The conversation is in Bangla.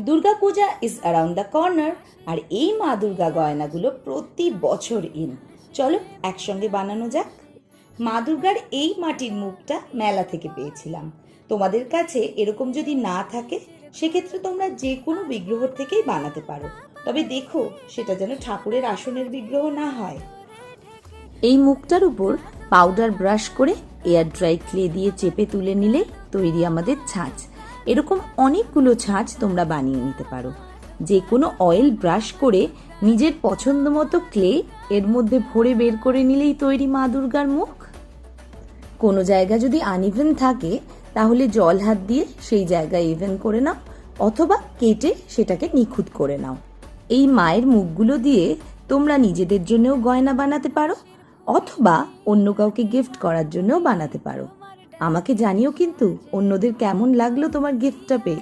Durga Puja is around the corner, আর এই মা দুর্গা গয়নাগুলো প্রতি বছর চলো একসঙ্গে বানানো যাক। মা দুর্গার এই মাটির মুখটা মেলা থেকে পেয়েছিলাম। তোমাদের কাছে এরকম যদি না থাকে সেক্ষেত্রে তোমরা যে কোনো বিগ্রহ থেকেই বানাতে পারো, তবে দেখো সেটা যেন ঠাকুরের আসনের বিগ্রহ না হয়। এই মুখটার উপর পাউডার ব্রাশ করে এয়ার ড্রাই ক্লে দিয়ে চেপে তুলে নিলে তৈরি আমাদের ছাঁচ। এরকম অনেকগুলো ছাঁচ তোমরা বানিয়ে নিতে পারো। যে কোনো অয়েল ব্রাশ করে নিজের পছন্দ মতো ক্লে এর মধ্যে ভরে বের করে নিলেই তৈরি মা দুর্গার মুখ। কোনো জায়গা যদি আনইভেন থাকে তাহলে জল হাত দিয়ে সেই জায়গা ইভেন করে নাও, অথবা কেটে সেটাকে নিখুঁত করে নাও। এই মায়ের মুখগুলো দিয়ে তোমরা নিজেদের জন্যও গয়না বানাতে পারো, অথবা অন্য কাউকে গিফট করার জন্যও বানাতে পারো। আমাকে জানিও কিন্তু অন্যদের কেমন লাগলো তোমার গিফটটা পেয়ে।